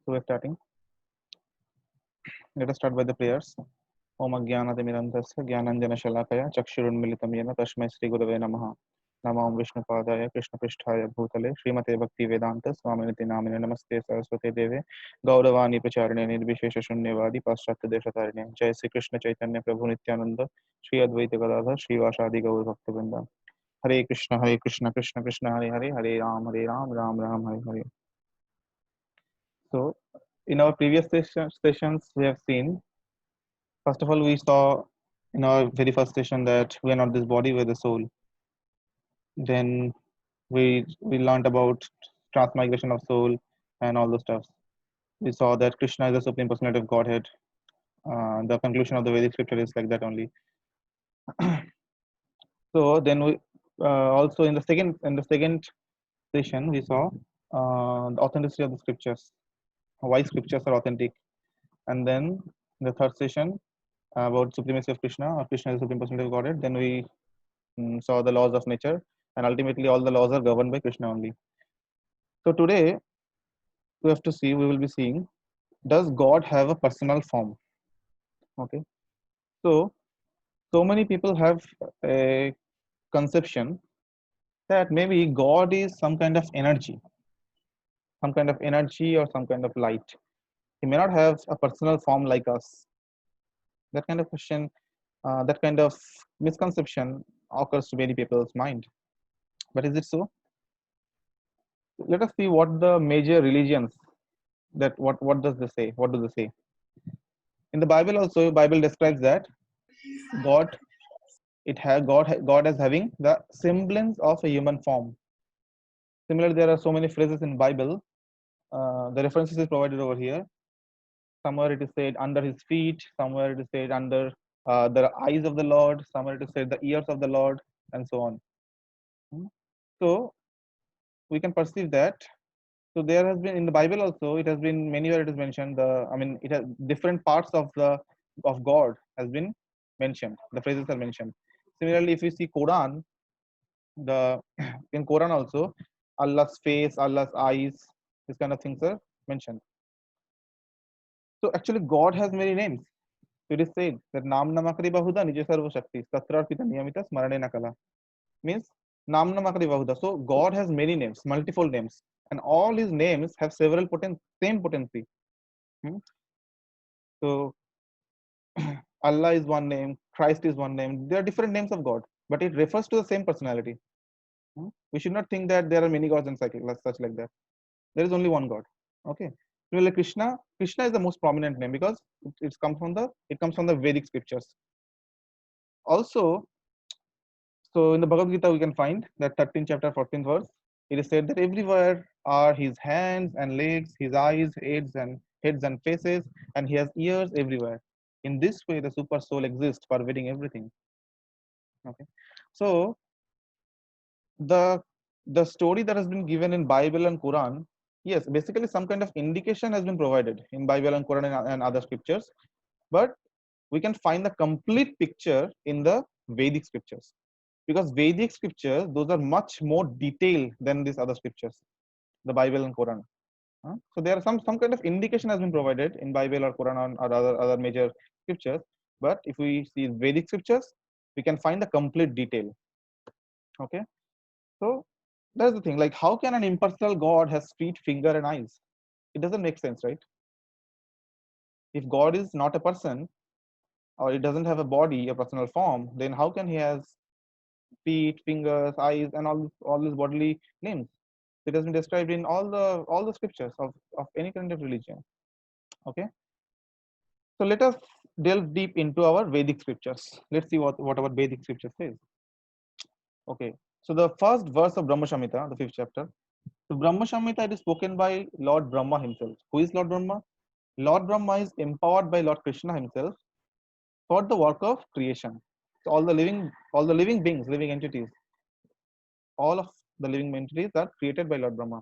So we're starting. Let us start by the prayers. Om Ajnanatimirandhasya Jnananjana Chakshurunmilitam Yena Tasmai Shri Gurave Namaha. Namo Vishnupadaya Krishnapristhaya Bhutale Srimate Bhakti Vedanta Swaminiti Namine Namaste Saraswate Deve Gauravani Pracharine Nirvishesha Shunyavadi Paschatya Deshatarine Jai Sri Krishna Chaitanya Prabhu Nityananda Shri Advaita Gadadhar Shri Vasadi Gaur Bhaktivinoda Hare Krishna Krishna Krishna Hare Hare Hare Ram Ram Ram Hare Hare. So in our previous sessions we have seen, first of all, we saw in our very first session that we are not this body, we are the soul. Then we learned about transmigration of soul and all those stuff. We saw that Krishna is the supreme personality of Godhead. The conclusion of the Vedic scripture is like that only. So then we also in the second session we saw the authenticity of the scriptures, why scriptures are authentic, and then in the third session about supremacy of Krishna, or Krishna is the supreme personality of Godhead. Then we saw the laws of nature, and ultimately all the laws are governed by Krishna only. So today we will be seeing, does God have a personal form? Okay, so many people have a conception that maybe God is some kind of energy, or some kind of light. He may not have a personal form like us. That kind of question, that kind of misconception occurs to many people's mind. But is it so? Let us see what the major religions, that what does they say, what do they say. In the Bible also, Bible describes that God, God as having the semblance of a human form. Similarly, there are so many phrases in Bible. The references is provided over here. Somewhere it is said under his feet, somewhere it is said under the eyes of the Lord, somewhere it is said the ears of the Lord, and so on. So we can perceive that. So there has been in the Bible also, it has been many where it is mentioned. It has different parts of God has been mentioned. The phrases are mentioned. Similarly, if we see Quran, the in Quran also, Allah's face, Allah's eyes, this kind of things are mentioned. So actually, God has many names. It is said that Nam Namakri Bahuda Nije Sarva Shakti Satrar Pita Niyamita Smarane Nakala means Nam Namakri Bahuda. So God has many names, multiple names, and all his names have several same potency. So Allah is one name, Christ is one name. There are different names of God, but it refers to the same personality. We should not think that there are many gods and such like that. There is only one God. Okay. Similarly, Krishna is the most prominent name because it comes from the Vedic scriptures. Also, so in the Bhagavad Gita we can find that 13th chapter 14th verse. It is said that everywhere are his hands and legs, his eyes, heads and faces, and he has ears everywhere. In this way, the super soul exists, pervading everything. Okay, so the story that has been given in Bible and Quran, yes, basically some kind of indication has been provided in Bible and Quran and other scriptures, but we can find the complete picture in the Vedic scriptures, because Vedic scriptures, those are much more detailed than these other scriptures, the Bible and Quran. So there are some kind of indication has been provided in Bible or Quran or other major scriptures, but if we see Vedic scriptures, we can find the complete detail. Okay, so that's the thing. Like, how can an impersonal God has feet, finger, and eyes? It doesn't make sense, right? If God is not a person, or it doesn't have a body, a personal form, then how can he has feet, fingers, eyes, and all these bodily names? It has been described in all the scriptures of any kind of religion. Okay, so let us delve deep into our Vedic scriptures. Let's see what our Vedic scripture says. Okay, so the first verse of Brahma Samhita, the 5th chapter. So Brahma Samhita, it is spoken by Lord Brahma himself. Who is Lord Brahma? Lord Brahma is empowered by Lord Krishna himself for the work of creation. So all the living beings, living entities, all of the living entities are created by Lord Brahma.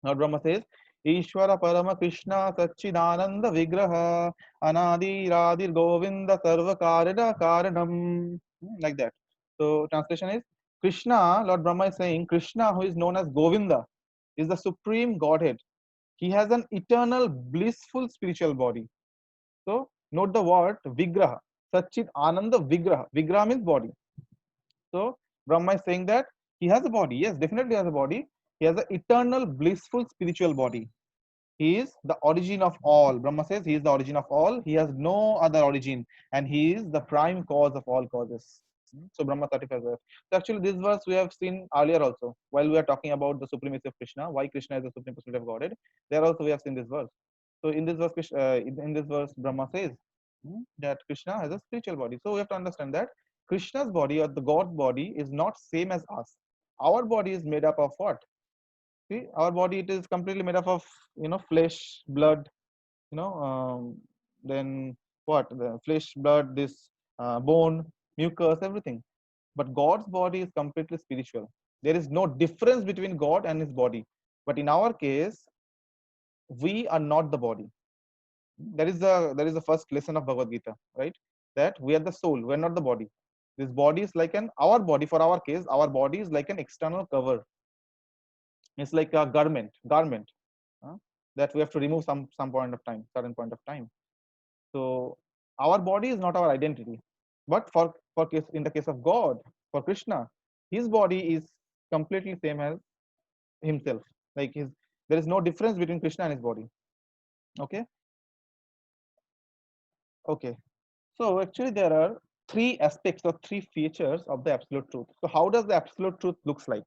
Lord Brahma says, Ishvara Parama Krishna Satchidananda Vigraha Anadi Radir Govinda Sarva Karana Karanam. Like that. So translation is, Krishna, Lord Brahma is saying, Krishna, who is known as Govinda, is the supreme Godhead, He has an eternal, blissful spiritual body. So note the word Vigraha. Satchit Ananda Vigraha. Vigraha means body. So Brahma is saying that he has a body. Yes, definitely has a body. He has an eternal, blissful spiritual body. He is the origin of all. Brahma says he is the origin of all. He has no other origin, and he is the prime cause of all causes. So Brahma certifies that. So actually, this verse we have seen earlier also. While we are talking about the supremacy of Krishna, why Krishna is the supreme personality of Godhead, there also we have seen this verse. So in this verse, in this verse, Brahma says that Krishna has a spiritual body. So we have to understand that Krishna's body or the God body is not same as us. Our body is made up of what? See, our body, it is completely made up of flesh, blood, then what? The flesh, blood, this bone, mucus, everything. But God's body is completely spiritual. There is no difference between God and his body. But in our case, we are not the body. That is the first lesson of Bhagavad Gita, right? That we are the soul, we are not the body. This body is like our body, for our case, our body is like an external cover. It's like a garment uh, that we have to remove some point of time, certain point of time. So our body is not our identity. But for case, in the case of God, for Krishna, his body is completely same as himself. Like there is no difference between Krishna and his body. Okay. Okay. So actually there are three aspects or three features of the absolute truth. So how does the absolute truth looks like?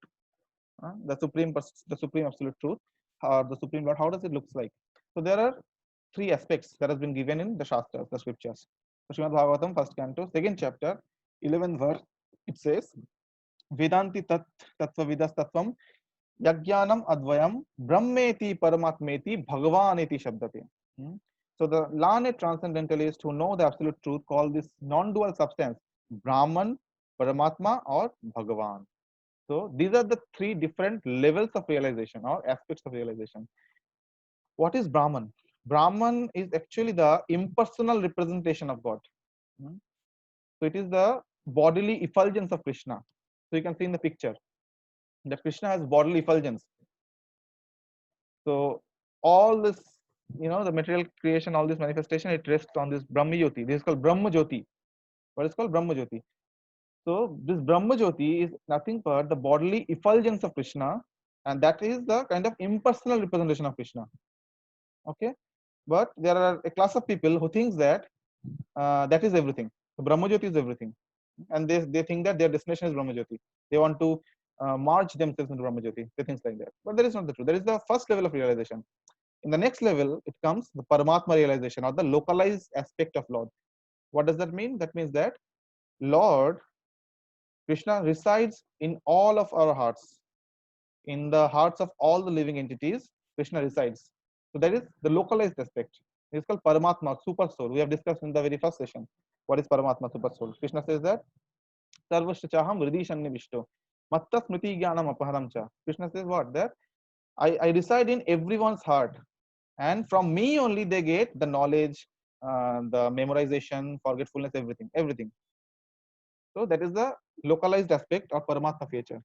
The supreme absolute truth, or the supreme Lord, how does it looks like? So there are three aspects that has been given in the Shastras, the scriptures. So Srimad Bhagavatam, first canto, second chapter, 11th verse, it says, Vedanti tat tattvavidas tattvam yajnanam advayam brahmeti paramatmeti bhagavaneti shabdate. Hmm? So the learned transcendentalists who know the absolute truth call this non-dual substance Brahman, Paramatma, or Bhagavan. So these are the three different levels of realization or aspects of realization. What is Brahman? Brahman is actually the impersonal representation of God. Hmm? So it is the bodily effulgence of Krishna. So you can see in the picture that Krishna has bodily effulgence. So all this, the material creation, all this manifestation, it rests on this Brahma Jyoti. This is called Brahma Jyoti. What is called Brahma Jyoti? So this Brahma Jyoti is nothing but the bodily effulgence of Krishna, and that is the kind of impersonal representation of Krishna. Okay, but there are a class of people who thinks that that is everything. So Brahma Jyoti is everything, and they think that their destination is Brahma Jyoti. They want to merge themselves into Brahma Jyoti. They think like that, but that is not the truth. That is the first level of realization. In the next level, it comes the Paramatma realization or the localized aspect of Lord. What does that mean? That means that Lord Krishna resides in all of our hearts, in the hearts of all the living entities. Krishna resides. So that is the localized aspect. It's called Paramatma, super soul. We have discussed in the very first session. What is Paramatma, super soul? Krishna says that Sarvashchaham Vriddhi Shannivishto. Matta Smriti Jnanam Apaharam Cha. Krishna says what? That I reside in everyone's heart. And from me only they get the knowledge, the memorization, forgetfulness, everything. So that is the localized aspect of Paramatma feature.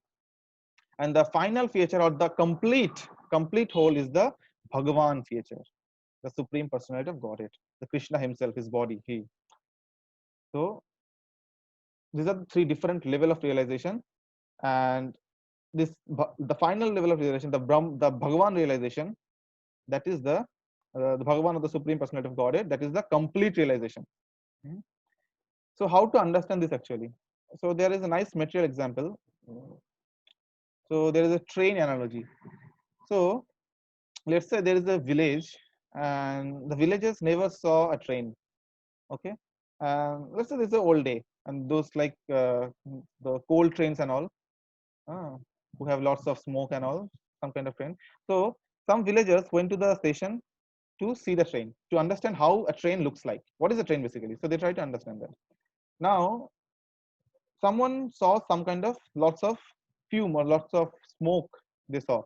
And the final feature or the complete whole is the Bhagavan feature, the supreme personality of Godhead, the Krishna himself, his body, he. So these are the three different level of realization, and the final level of realization, the Bhagavan realization, that is the Bhagavan of the supreme personality of Godhead, that is the complete realization. Hmm. So how to understand this actually? So there is a nice material example. So there is a train analogy. So let's say there is a village and the villagers never saw a train. Okay. Let's say this is an old day and those like the coal trains and all, uh, who have lots of smoke and all, some kind of train. So some villagers went to the station to see the train, to understand how a train looks like. What is a train basically? So they try to understand that. Now someone saw some kind of lots of fume or lots of smoke they saw,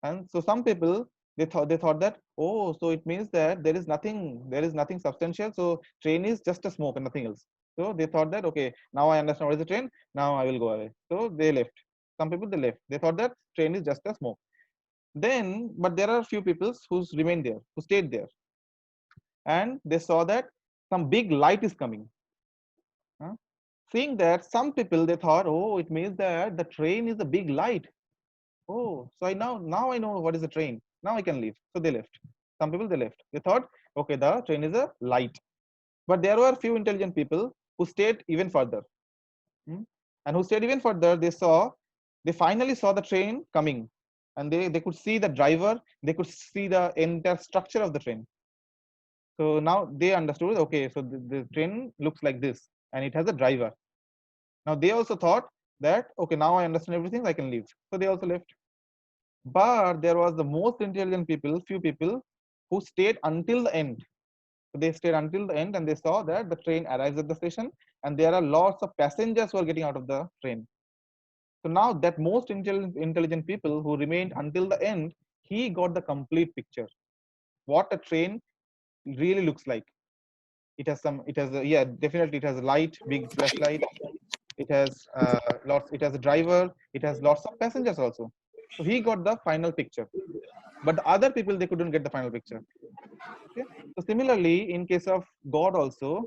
and so some people they thought that, oh, so it means that there is nothing substantial, so train is just a smoke and nothing else. So they thought that, okay, now I understand what is the train, now I will go away. So they left. Some people they left, they thought that train is just a smoke. Then, but there are a few people who's remained there, who stayed there, and they saw that some big light is coming. Huh? Seeing that, some people they thought, oh, it means that the train is a big light. Oh, so now I know what is a train. Now I can leave. So they left. Some people they left. They thought, okay, the train is a light. But there were few intelligent people who stayed even further. Hmm? And who stayed even further, they finally saw the train coming. And they could see the driver, they could see the entire structure of the train. So now they understood, okay, so the train looks like this and it has a driver. Now they also thought that, okay, now I understand everything, I can leave. So they also left. But there was the most intelligent people, few people who stayed until the end. So they stayed until the end and they saw that the train arrives at the station and there are lots of passengers who are getting out of the train. So now that most intelligent people who remained until the end, he got the complete picture. What a train really looks like. Yeah, definitely it has a light, big flashlight. It has it has a driver. It has lots of passengers also. So he got the final picture. But the other people, they couldn't get the final picture. Okay. So similarly, in case of God also,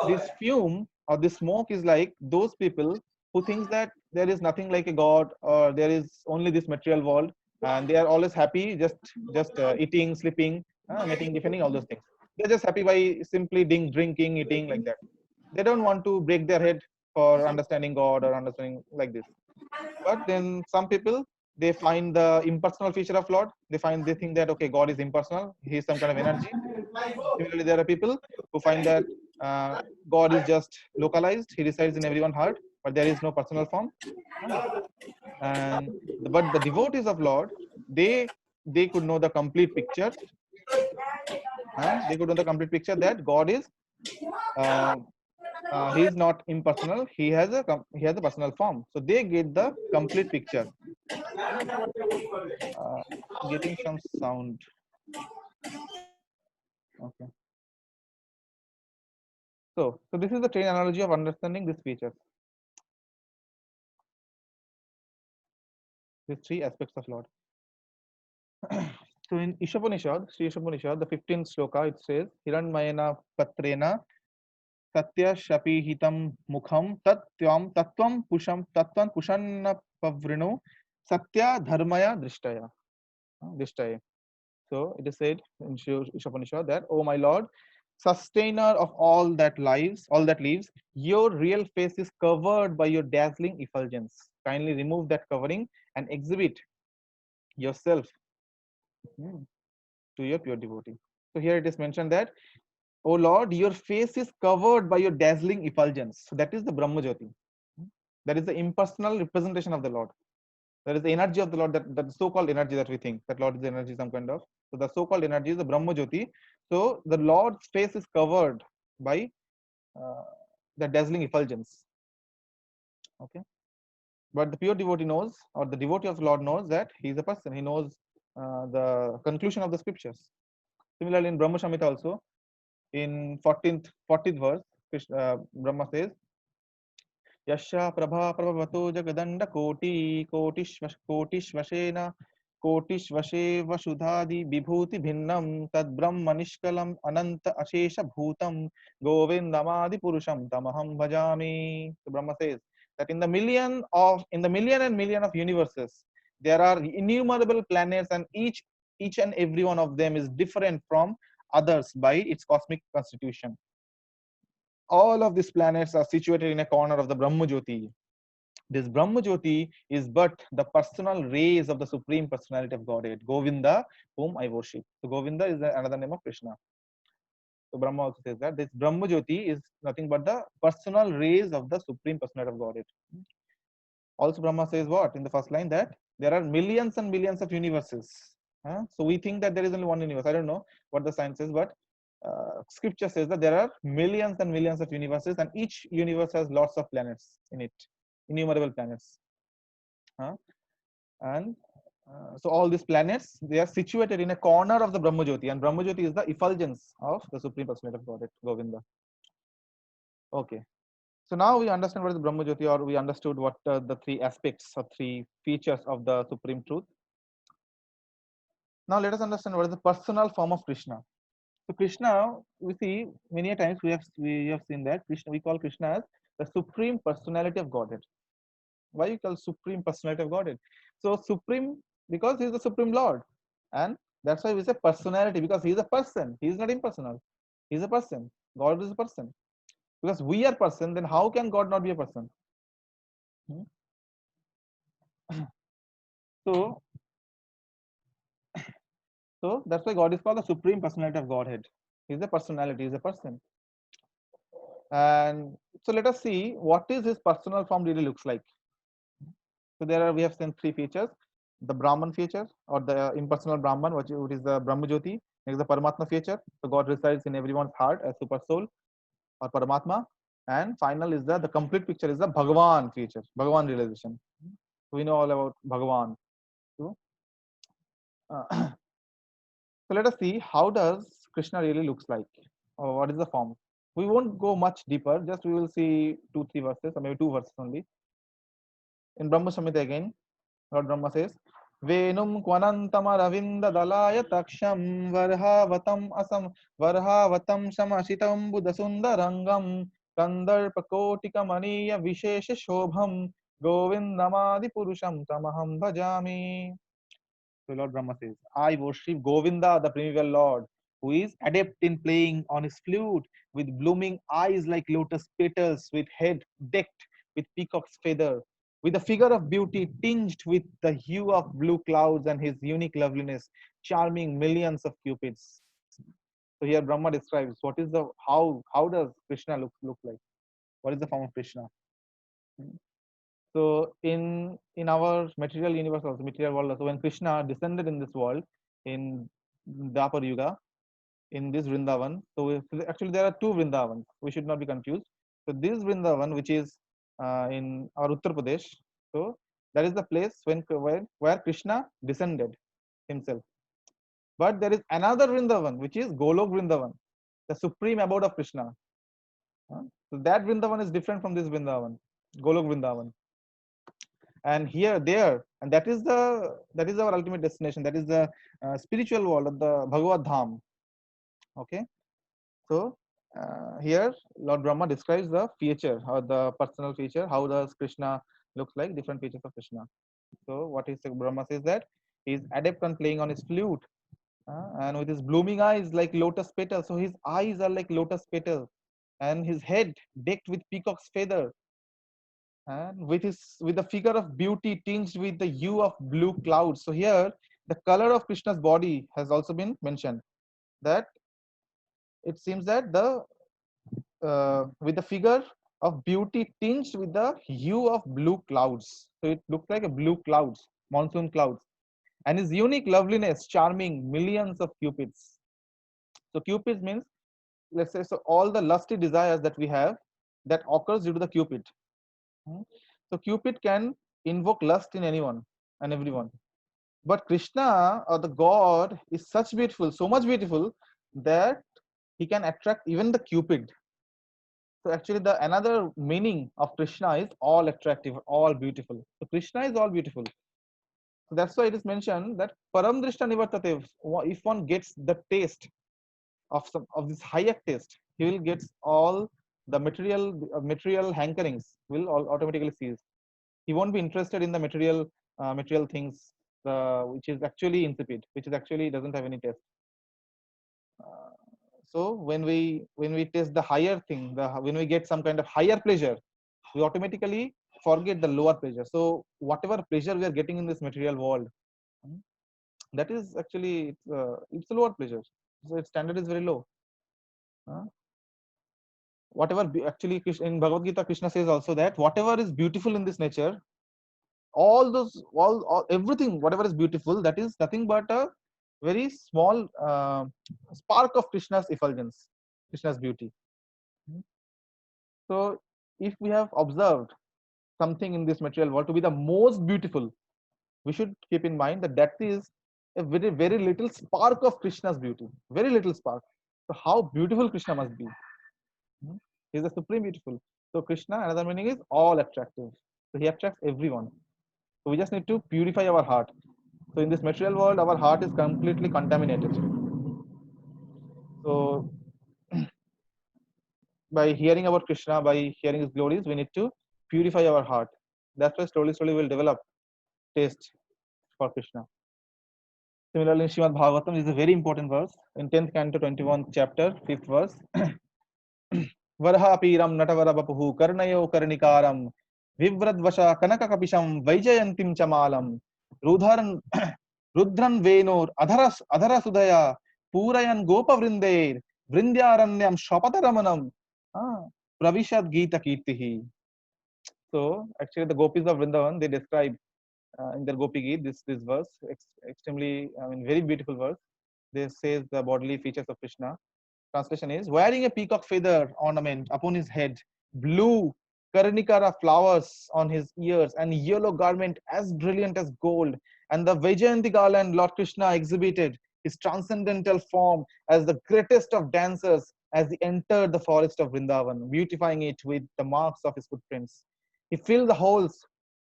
this fume or this smoke is like those people who thinks that there is nothing like a God or there is only this material world and they are always happy just eating, sleeping, mating, defending, all those things. They're just happy by simply drinking, eating like that. They don't want to break their head for understanding God or understanding like this. But then some people, they find the impersonal feature of Lord. They think that okay, God is impersonal. He is some kind of energy. Similarly, there are people who find that God is just localized. He resides in everyone's heart, but there is no personal form. And but the devotees of Lord, they could know the complete picture. They could know the complete picture that God is uh, he is not impersonal. He has a personal form. So they get the complete picture. Uh, Getting some sound. Okay. So this is the train analogy of understanding these features. These three aspects of Lord. So in Ishopanishad, Sri Ishopanishad, the 15th sloka, it says, Hiranmayena Patrena Satya Shapihitam Mukham Tattvam Pusham Tattvan Pushanna Pavrinu Satya Dharmaya Drishtaya. So it is said in Ishopanishad that, oh my Lord, sustainer of all that lives, your real face is covered by your dazzling effulgence. Kindly remove that covering and exhibit yourself to your pure devotee. So here it is mentioned that, oh Lord, your face is covered by your dazzling effulgence. So that is the Brahma Jyoti. That is the impersonal representation of the Lord. That is the energy of the Lord, that so-called energy that we think that Lord is energy, some kind of. So the so-called energy is the Brahma Jyoti. So the Lord's face is covered by uh, the dazzling effulgence. Okay. But the pure devotee knows, or the devotee of the Lord knows that he is a person. He knows the conclusion of the scriptures. Similarly, in Brahma Samhita also, in 14th verse, Brahma says, Yasha Prabha Prabhavato Jagadanda Kotishvashena Kotishvashe Vasudhadi Vibhuti Bhinnam Tad Brahma Nishkalam Ananta Ashesha Bhutam Govindamadi Purusham Tamaham Bhajami. So Brahma says that in the million and million of universes, there are innumerable planets, and each and every one of them is different from others by its cosmic constitution. All of these planets are situated in a corner of the Brahma Jyoti. This Brahma Jyoti is but the personal rays of the Supreme Personality of Godhead, Govinda, whom I worship. So Govinda is another name of Krishna. So Brahma also says that this Brahma Jyoti is nothing but the personal rays of the Supreme Personality of Godhead. Also Brahma says what in the first line, that there are millions and millions of universes. So we think that there is only one universe. I don't know what the science says, but scripture says that there are millions and millions of universes, and each universe has lots of planets in it, innumerable planets. And so all these planets, they are situated in a corner of the Brahma Jyoti, and Brahma Jyoti is the effulgence of the Supreme Personality of Godhead, Govinda. Okay. So now we understand what is the Brahma Jyoti, or we understood what the three aspects or three features of the Supreme Truth. Now let us understand what is the personal form of Krishna. So Krishna, we see many a times we have seen that Krishna, we call Krishna as the supreme personality of Godhead. Why you call supreme personality of Godhead? So supreme because he is the supreme Lord, and that's why we say personality, because he is a person. He is not impersonal. He is a person. God is a person. Because we are person, then how can God not be a person? Hmm? So, so that's why God is called the supreme personality of Godhead. He is a personality. He is a person. And so let us see what is his personal form really looks like. So there are, we have seen three features: the Brahman feature, or the impersonal Brahman, which is the Brahmajyoti. Next, the Paramatma feature. So God resides in everyone's heart as super soul or Paramatma. And final is the complete picture is the Bhagavan feature, Bhagavan realization. So we know all about Bhagavan. So, uh, so let us see how does Krishna really looks like, or what is the form. We won't go much deeper. Just we will see 2 3 verses, or maybe 2 verses only. In Brahma Samhita again, Lord Brahma says, Venum Kwanantamaravinda Dalaya Taksham Varhavatam Asam Varhavatam Samashitam Buddhasundarangam Kandarpakotikamaniya Vishesha Shobham Govindamadi Purusham Tamaham Bhajami. So Lord Brahma says, I worship Govinda, the primeval Lord, who is adept in playing on his flute, with blooming eyes like lotus petals, with head decked with peacock's feather, with a figure of beauty tinged with the hue of blue clouds, and his unique loveliness, charming millions of cupids. So here Brahma describes what is the how does Krishna look like? What is the form of Krishna? So in our material universe also, material world also, when Krishna descended in this world in Dwapar Yuga, in this Vrindavan, so actually there are two Vrindavans. We should not be confused. So this Vrindavan, which is in our Uttar Pradesh, so that is the place where Krishna descended himself. But there is another Vrindavan, which is Golok Vrindavan, the supreme abode of Krishna. So that Vrindavan is different from this Vrindavan, Golok Vrindavan. And here there, and that is our ultimate destination, that is the spiritual world of the Bhagavad Dham. Okay, so here Lord Brahma describes the feature or the personal feature, how does Krishna looks like, different features of Krishna. So what is Brahma says that he is adept on playing on his flute, and with his blooming eyes like lotus petals, so his eyes are like lotus petals, and his head decked with peacock's feather, and with the figure of beauty tinged with the hue of blue clouds. So here the color of Krishna's body has also been mentioned, that it seems that the with the figure of beauty tinged with the hue of blue clouds, so it looks like a blue clouds, monsoon clouds, and his unique loveliness charming millions of cupids. So cupids means, let's say, so all the lusty desires that we have, that occurs due to the cupid. Hmm. So Cupid can invoke lust in anyone and everyone. But Krishna, or the God, is such beautiful, so much beautiful, that he can attract even the Cupid. So actually the another meaning of Krishna is all attractive, all beautiful. So Krishna is all beautiful. So that's why it is mentioned that Param Drishta Nivartate. If one gets the taste of some of this higher taste, he will get all the material hankerings will all automatically cease. He won't be interested in the material things, which is actually insipid, which is actually doesn't have any taste. Uh, so when we taste the higher thing, when we get some kind of higher pleasure, we automatically forget the lower pleasure. So whatever pleasure we are getting in this material world, mm, that is actually it's a lower pleasure. So its standard is very low. Uh, whatever actually in Bhagavad Gita, Krishna says also that whatever is beautiful in this nature, all everything whatever is beautiful, that is nothing but a very small spark of Krishna's effulgence, Krishna's beauty. Mhm. So if we have observed something in this material world to be the most beautiful, we should keep in mind that that is a very little spark of Krishna's beauty, very little spark. So how beautiful Krishna must be. Mhm. He is the supreme beautiful. So Krishna, another meaning is all attractive. So he attracts everyone. So we just need to purify our heart. So in this material world, our heart is completely contaminated. So by hearing about Krishna, by hearing his glories, we need to purify our heart. That's why slowly we'll develop taste for Krishna. Similarly, in Srimad Bhagavatam is a very important verse in 10th canto, 21st chapter, 5th verse. Varhapiram natavarabapuhu karnayo karnikaram vivradvasha kanakakapisham vaijayantim chamalam rudharan rudran venur adhara sudaya purayan gopa vrindeir vrindyaranyam shapataramanam pravishad gita kirtihi. So actually the gopis of Vrindavan, they describe in their Gopi Geet this verse, extremely, I mean, very beautiful verse. This says the bodily features of Krishna. Translation is, wearing a peacock feather ornament upon his head, blue Karnikara flowers on his ears, and yellow garment as brilliant as gold, and the Vaijayanti garland Lord Krishna exhibited his transcendental form as the greatest of dancers as he entered the forest of Vrindavan, beautifying it with the marks of his footprints. He filled the holes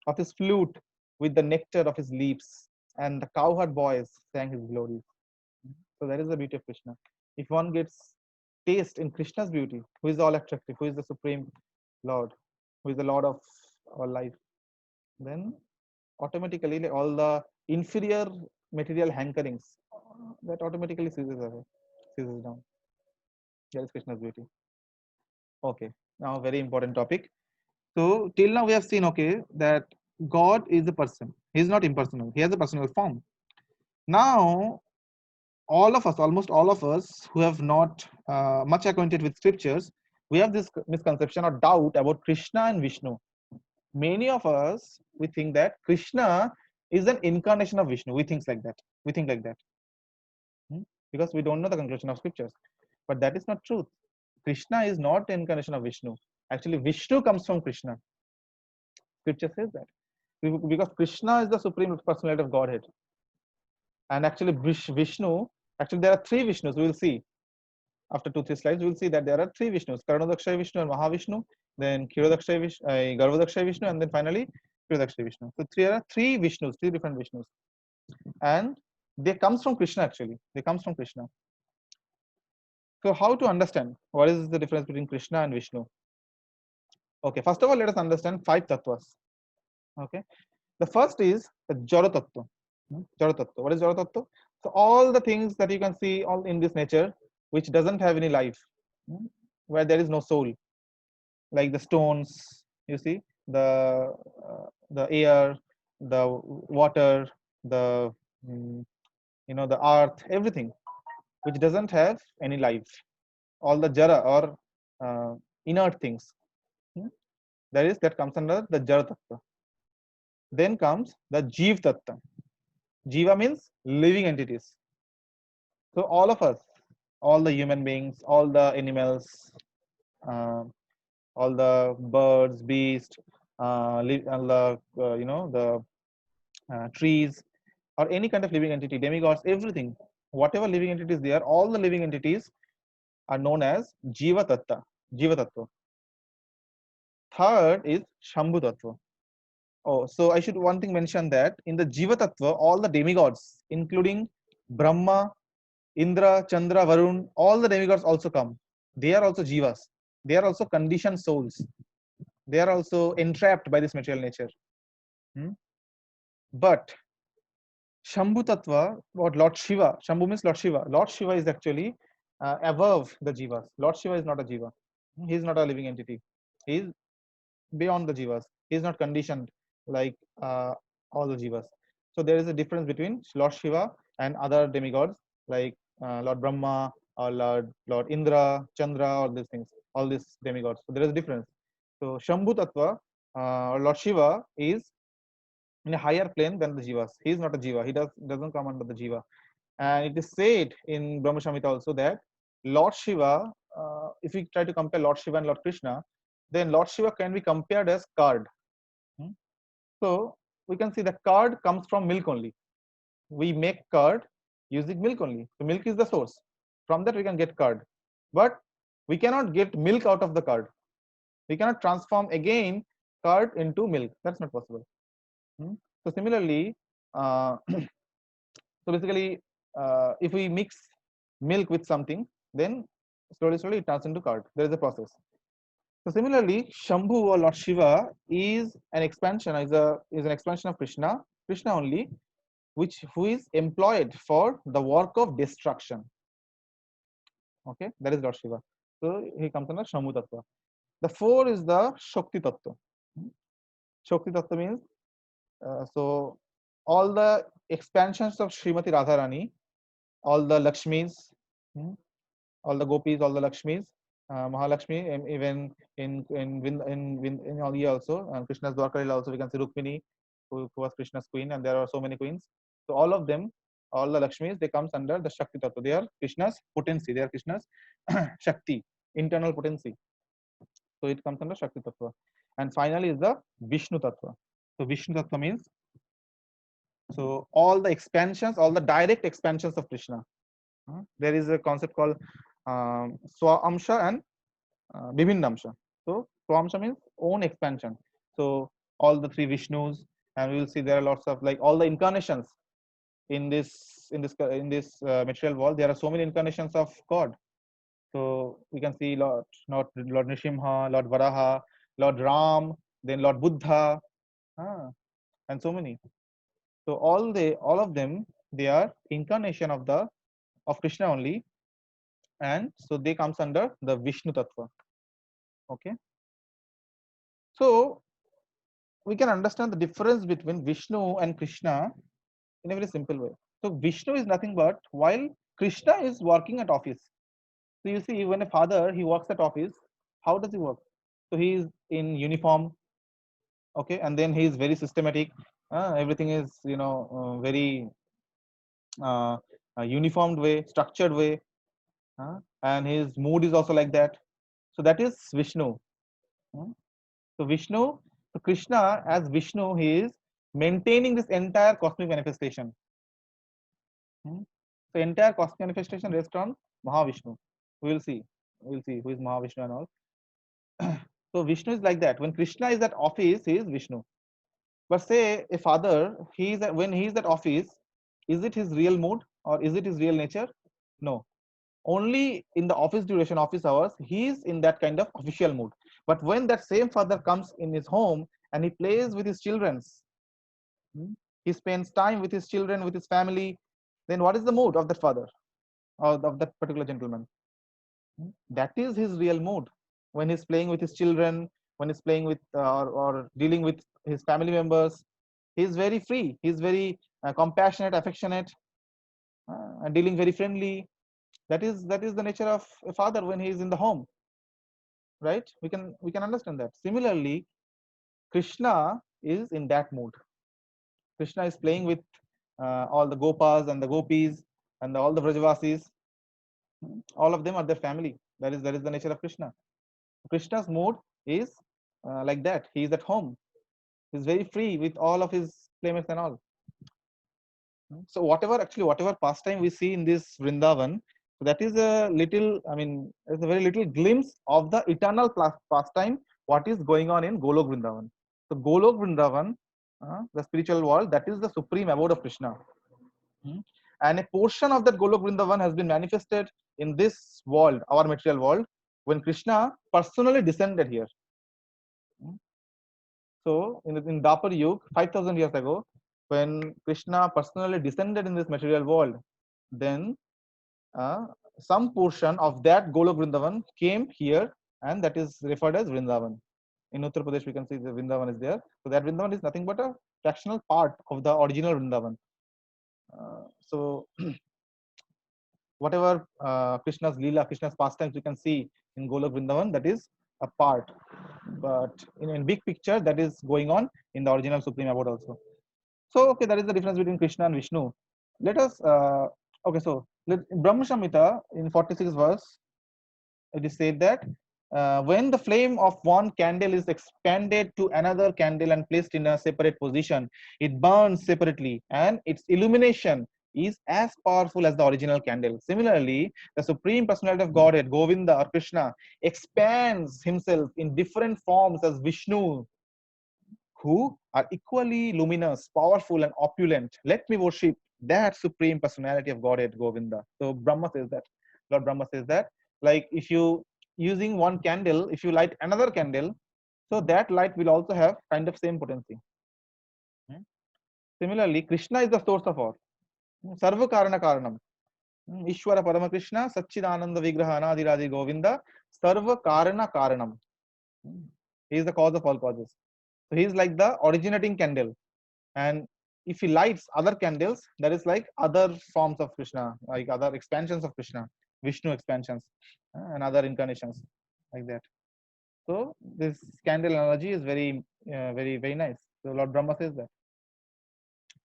of his flute with the nectar of his lips, and the cowherd boys sang his glories. So that is the beauty of Krishna. If one gets taste in Krishna's beauty, who is all attractive, who is the supreme Lord, who is the Lord of our life, then automatically all the inferior material hankerings that automatically ceases away, ceases down. That is Krishna's beauty. Okay, now very important topic. So till now we have seen, okay, that God is a person. He is not impersonal. He has a personal form. Now all of us, almost all of us who have not much acquainted with scriptures, we have this misconception or doubt about Krishna and Vishnu. Many of us, we think that Krishna is an incarnation of Vishnu. We think like that. We think like that. Because we don't know the conclusion of scriptures. But that is not truth. Krishna is not the incarnation of Vishnu. Actually, Vishnu comes from Krishna. Scripture says that. Because Krishna is the supreme personality of Godhead. And actually, Vishnu, actually, there are three Vishnus. We will see after 2-3 slides. We will see that there are three Vishnus: Karanodakshaya Vishnu and Mahavishnu, then Kshirodakshaya Vishnu, Garbhodakshaya Vishnu, and then finally Kshirodakshaya Vishnu. So there are three Vishnus, three different Vishnus, and they comes from Krishna. Actually, they comes from Krishna. So how to understand what is the difference between Krishna and Vishnu? Okay, first of all, let us understand 5 tattvas. Okay, the first is the Jara Tattva. Jara Tattva. What is Jara Tattva? So all the things that you can see all in this nature, which doesn't have any life, where there is no soul, like the stones, you see, the air, the water, the the earth, everything which doesn't have any life, all the jara or inert things, that comes under the Jara Tattva. Then comes the Jeev Tattva. Jiva means living entities. So all of us, all the human beings, all the animals, uh, all the birds, beasts, all the the trees, or any kind of living entity, demigods, everything, whatever living entities there, all the living entities are known as Jiva Tattva. Jiva Tattva. Third is Shambhu Tattva. Oh, so I should one thing mention that in the Jiva Tattva, all the demigods, including Brahma, Indra, Chandra, Varun, all the demigods also come. They are also jivas. They are also conditioned souls. They are also entrapped by this material nature. But Shambhu Tattva, what Lord Shiva, Shambhu means Lord Shiva. Lord Shiva is actually above the jivas. Lord Shiva is not a jiva. He is not a living entity. He is beyond the jivas. He is not conditioned like all the jivas. So there is a difference between Lord Shiva and other demigods like Lord Brahma or Lord Indra, Chandra, all these things, all these demigods. So there is a difference. So Shambhu Tattva or Lord Shiva is in a higher plane than the jivas. He is not a jiva. He doesn't come under the jiva. And it is said in Brahma Samhita also that Lord Shiva, if we try to compare Lord Shiva and Lord Krishna, then Lord Shiva can be compared as curd. So we can see the curd comes from milk only. We make curd using milk only. So milk is the source. From that we can get curd. But we cannot get milk out of the curd. We cannot transform again curd into milk. That's not possible. So similarly, So basically, if we mix milk with something, then slowly it turns into curd. There is a process. So similarly, Shambhu or Lord Shiva is an expansion, is an expansion of Krishna only, who is employed for the work of destruction. Okay, that is Lord Shiva. So he comes under Shambhu Tattva. The four is the Shakti Tattva. Shakti Tattva means so all the expansions of Srimati Radharani, all the Lakshmis, all the gopis, all the Lakshmis, Mahalakshmi, and even in Oli also, Krishna's Dwarka Lila also we can see Rukmini, who was Krishna's queen, and there are so many queens. So all of them, all the Lakshmis, they comes under the Shakti Tattva. They are Krishna's potency. They are Krishna's Shakti, internal potency. So it comes under Shakti Tattva. And finally is the Vishnu Tattva. So Vishnu Tattva means so all the expansions, all the direct expansions of Krishna. There is a concept called Swamsha and Vibhinnamsha. So Swamsha means own expansion. So all the three Vishnus, and we will see there are lots of like all the incarnations in this material world. There are so many incarnations of God. So we can see Lord Nrsimha, Lord Varaha, Lord Ram, then Lord Buddha, and so many. So all of them, they are incarnation of Krishna only, and so they comes under the Vishnu Tattva. Okay. So we can understand the difference between Vishnu and Krishna in a very simple way. So Vishnu is nothing but while Krishna is working at office. So you see, when a father he works at office, how does he work? So he is in uniform, okay, and then he is very systematic. Everything is very uniformed way, structured way, and his mood is also like that. So that is Vishnu. So Vishnu, so Krishna as Vishnu, he is maintaining this entire cosmic manifestation. So entire cosmic manifestation rests on Mahavishnu. We will see who is Mahavishnu and all. So Vishnu is like that. When Krishna is at office, he is Vishnu. But say a father, when he is at office, is it his real mood or is it his real nature? No. Only in the office duration, office hours, he is in that kind of official mood. But when that same father comes in his home and he plays with his children, he spends time with his children, with his family, then what is the mood of that father or of that particular gentleman? That is his real mood. When he's playing with his children, when he's playing with or dealing with his family members, he's very free. He's very compassionate, affectionate, and dealing very friendly. That is the nature of a father when he is in the home, right? We can understand that. Similarly, Krishna is in that mood. Krishna is playing with all the gopas and the gopis and all the Vrajavasis. All of them are their family. That is the nature of Krishna. Krishna's mood is like that. He is at home. He's very free with all of his playmates and all. So whatever pastime we see in this Vrindavan, that is a little, it's a very little glimpse of the eternal pastime, what is going on in Golok Vrindavan. So Golok Vrindavan, the spiritual world, that is the supreme abode of Krishna. And a portion of that Golok Vrindavan has been manifested in this world, our material world, when Krishna personally descended here. So in Dapar Yuga, 5,000 years ago, when Krishna personally descended in this material world, then some portion of that Golok Vrindavan came here, and that is referred as Vrindavan. In Uttar Pradesh, we can see the Vrindavan is there. So that Vrindavan is nothing but a fractional part of the original Vrindavan. So whatever Krishna's Leela, Krishna's pastimes we can see in Golok Vrindavan, that is a part. But in big picture, that is going on in the original Supreme Abode also. So, okay, that is the difference between Krishna and Vishnu. Let us, Brahma Samhita in 46th verse, it is said that when the flame of one candle is expanded to another candle and placed in a separate position, it burns separately and its illumination is as powerful as the original candle. Similarly, the Supreme Personality of Godhead, Govinda or Krishna, expands himself in different forms as Vishnu, who are equally luminous, powerful, and opulent. Let me worship that supreme personality of Godhead, Govinda. So Brahma says that. Lord Brahma says that, like if you using one candle, if you light another candle, so that light will also have kind of same potency. Similarly, Krishna is the source of all. Sarva Karana Karanam. Ishwara Parama Krishna, Satchidananda Vigraha Anadiradi Govinda, Sarva Karana Karanam. He is the cause of all causes. So he is like the originating candle. And if he lights other candles, that is like other forms of Krishna, like other expansions of Krishna, Vishnu expansions, and other incarnations, like that. So this candle analogy is very nice. So Lord Brahma says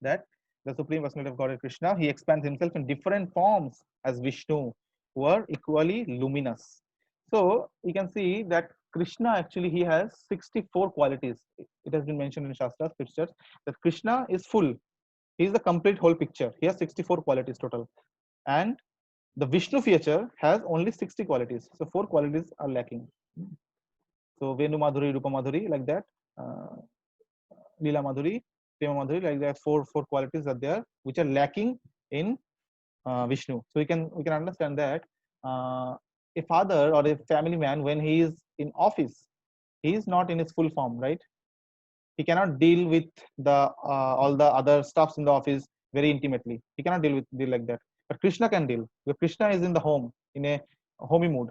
that the Supreme Personality of Godhead Krishna, he expands himself in different forms as Vishnu, who are equally luminous. So you can see that Krishna actually he has 64 qualities. It has been mentioned in Shastra scriptures that Krishna is full. He is the complete whole picture. He has 64 qualities total. And the Vishnu feature has only 60 qualities. So 4 qualities are lacking. So Venu Madhuri, Rupa Madhuri, like that. Lila Madhuri, Prema Madhuri, like that. Four qualities are there which are lacking in Vishnu. So we can understand that a father or a family man, when he is in office, he is not in his full form, right? He cannot deal with the all the other stuffs in the office very intimately. He cannot deal like that. But Krishna can deal. Because Krishna is in the home in a homey mood.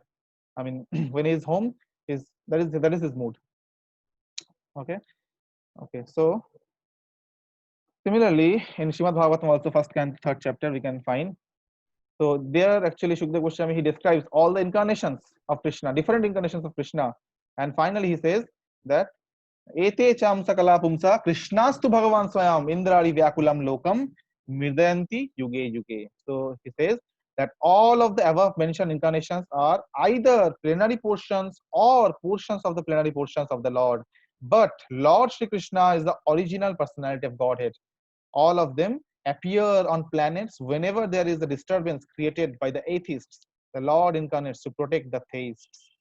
I mean, when he is home, is that is his mood. Okay. Okay. So similarly, in Srimad Bhagavatam, also first and third chapter, we can find. So there, actually, Shukdev Goswami he describes all the incarnations of Krishna, different incarnations of Krishna, and finally he says that Ete cham sakala pumsa Krishnastu Bhagavan Swayam Indradi Vyakulam Lokam Mirdayanti Yuge Yuge. So he says that all of the above mentioned incarnations are either plenary portions or portions of the plenary portions of the Lord. But Lord Shri Krishna is the original personality of Godhead. All of them appear on planets whenever there is a disturbance created by the atheists. The Lord incarnates to protect the theists.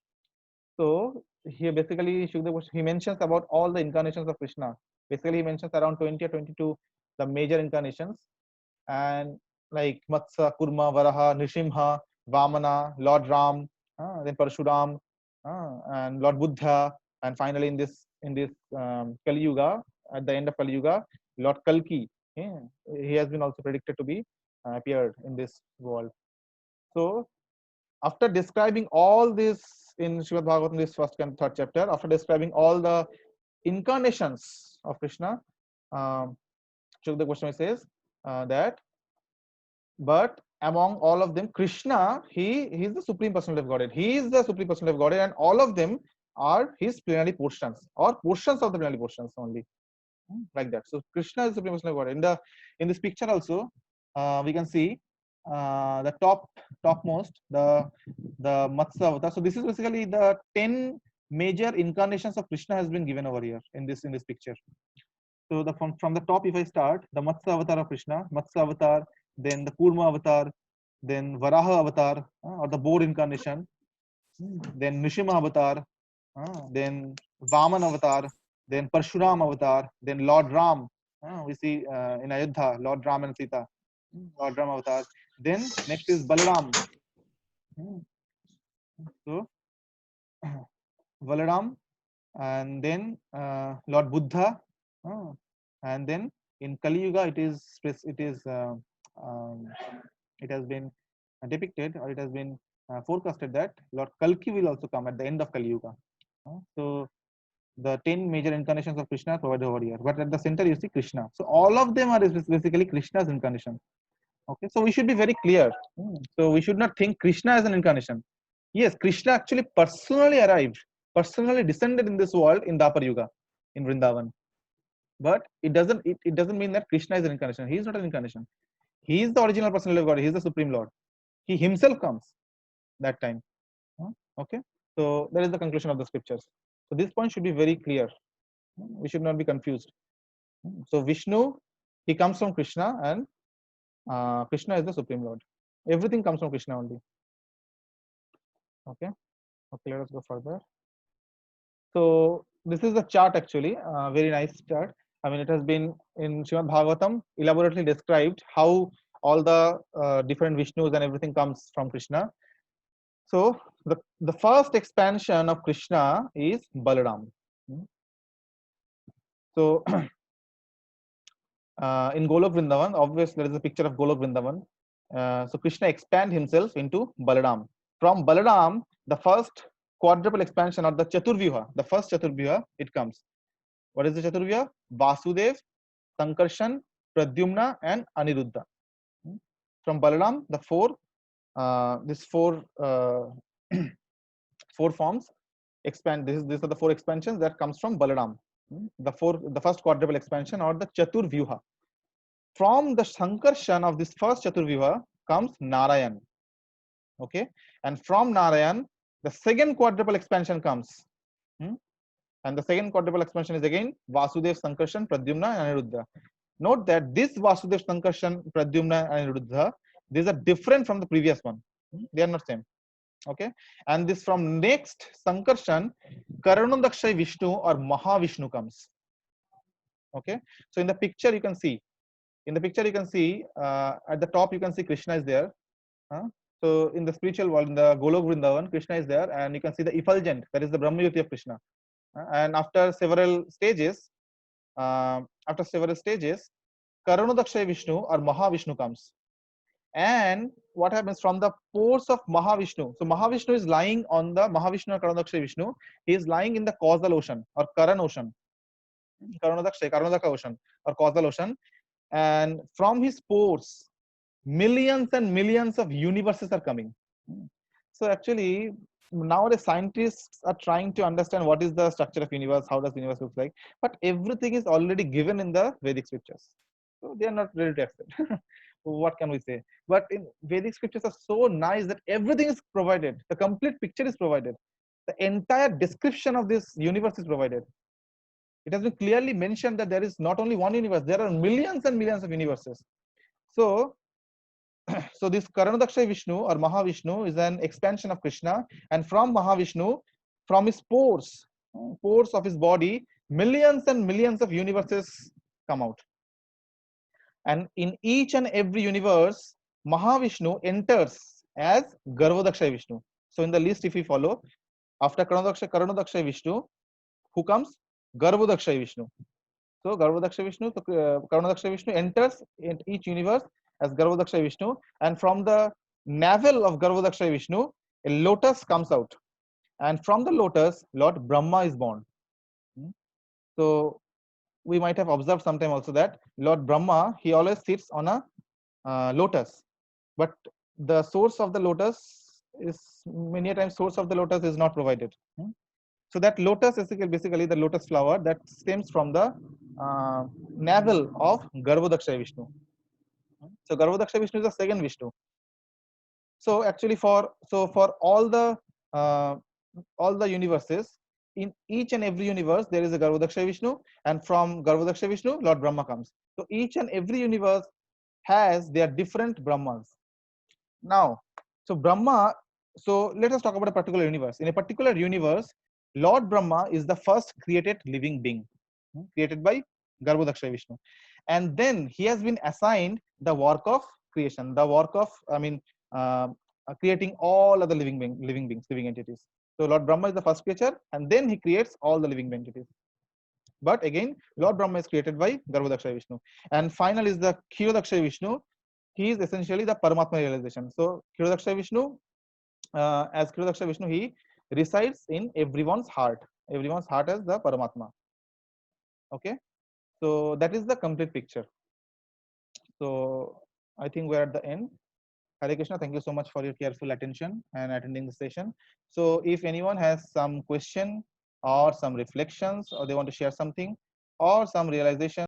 So here basically he mentions about all the incarnations of Krishna. Basically he mentions around 20 or 22 the major incarnations, and like Matsya, Kurma, Varaha, Nrsimha, Vamana, Lord Ram, then Parshuram, and Lord Buddha, and finally in this Kali Yuga, at the end of Kali Yuga, Lord Kalki. Yeah, he has been also predicted to be appeared in this world. So after describing all this in Srimad Bhagavatam, this first and third chapter, after describing all the incarnations of Krishna, Shukdev Goswami says that, but among all of them, Krishna, he is the supreme personality of Godhead. He is the supreme personality of Godhead, and all of them are his plenary portions or portions of the plenary portions only, like that. So Krishna is the supreme personality of Godhead. In this picture also, we can see the topmost the Matsya avatar. So this is basically the 10 major incarnations of Krishna has been given over here in this picture. So from the top, if I start, the Matsya avatar of Krishna, Matsya avatar, then the Kurma avatar, then Varaha avatar, or the boar incarnation, then Nrsimha avatar, then Vaman avatar, then Parshuram avatar, then Lord Ram. We see in Ayodhya, Lord Ram and Sita, Lord Ram avatar. Then next is Balaram. So Balaram, and then Lord Buddha, and then in Kali Yuga um, it has been depicted, or it has been forecasted that Lord Kalki will also come at the end of Kali Yuga. So the 10 major incarnations of Krishna are provided over here, but at the center you see Krishna. So all of them are basically Krishna's incarnation. Okay, so we should be very clear. So we should not think Krishna as an incarnation. Yes, Krishna actually personally arrived, personally descended in this world in Dapar Yuga, in Vrindavan. But it doesn't mean that Krishna is an incarnation. He is not an incarnation. He is the original personality of God. He is the Supreme Lord. He himself comes that time. Okay, so that is the conclusion of the scriptures. So this point should be very clear. We should not be confused. So Vishnu, he comes from Krishna, and Krishna is the Supreme Lord. Everything comes from Krishna only. Okay. Okay, let us go further. So this is the chart actually, very nice chart. I mean, it has been in Srimad Bhagavatam elaborately described how all the different Vishnus and everything comes from Krishna. So the first expansion of Krishna is Balaram. So in Golok Vrindavan, obviously there is a picture of Golok Vrindavan. So Krishna expand himself into Balaram. From Balaram, the first quadruple expansion or the Chaturvyuha, the first Chaturvyuha, it comes. What is the Chaturvyuha? Vasudev, Sankarshan, Pradyumna, and Aniruddha. From Balaram, the four forms expand. These are the four expansions that comes from Balaram. The first quadruple expansion or the Chaturvyuha. From the Sankarshan of this first Chaturvyuha comes Narayan. Okay, and from Narayan, the second quadruple expansion comes. And the second quadruple expansion is again Vasudev, Sankarshan, Pradyumna, and Aniruddha. Note that this Vasudev, Sankarshan, Pradyumna, and Aniruddha, these are different from the previous one. They are not same. Okay, and this from next Sankarshan, Karanadakshay Vishnu or Mahavishnu comes. Okay, so in the picture you can see, at the top you can see Krishna is there. So in the spiritual world, in the Golok Vrindavan, Krishna is there, and you can see the effulgent, that is the Brahmayuti of Krishna. And after several stages, Karanadakshay Vishnu or Mahavishnu comes. And what happens from the pores of Mahavishnu? So Mahavishnu is lying on the Mahavishnu or Karanadakshay Vishnu. He is lying in the causal ocean or Karan ocean, Karanadaka ocean or causal ocean. And from his pores, millions and millions of universes are coming. So actually, nowadays scientists are trying to understand what is the structure of universe, how does universe look like, but everything is already given in the Vedic scriptures. So they are not ready to accept. What can we say? But in Vedic scriptures are so nice that everything is provided. The complete picture is provided. The entire description of this universe is provided. It has been clearly mentioned that there is not only one universe, there are millions and millions of universes. So so this Karanadakshay Vishnu or Mahavishnu is an expansion of Krishna, and from Mahavishnu, from his pores of his body, millions and millions of universes come out. And in each and every universe, Mahavishnu enters as Garvodakshay Vishnu. So in the list, if we follow, after Karanadakshay Vishnu, who comes? Garvodakshay Vishnu. So Garvodakshay Vishnu, Karanadakshay Vishnu enters in each universe as Garvodakshay Vishnu, and from the navel of Garvodakshay Vishnu, a lotus comes out, and from the lotus, Lord Brahma is born. So we might have observed sometime also that Lord Brahma, he always sits on a lotus, but the source of the lotus is many a times source of the lotus is not provided. So that lotus is basically the lotus flower that stems from the navel of Garvodakshay Vishnu. So Garvodakshay Vishnu is the second Vishnu. So actually for all the universes, in each and every universe there is a Garvodakshay Vishnu, and from Garvodakshay Vishnu Lord Brahma comes. So each and every universe has their different Brahmas. Now, so Brahma, so let us talk about a particular universe. In a particular universe, Lord Brahma is the first created living being, created by Garvodakshay Vishnu. And then he has been assigned the work of creation, the work of, creating all other living beings, living entities. So Lord Brahma is the first creature, and then he creates all the living entities. But again, Lord Brahma is created by Garvodakshay Vishnu. And final is the Kshirodakshay Vishnu. He is essentially the Paramatma realization. So Kshirodakshay Vishnu, as Kshirodakshay Vishnu, he resides in everyone's heart. Everyone's heart as the Paramatma. Okay, so that is the complete picture. So I think we're at the end. Hare Krishna, thank you so much for your careful attention and attending the session. So if anyone has some question or some reflections, or they want to share something or some realization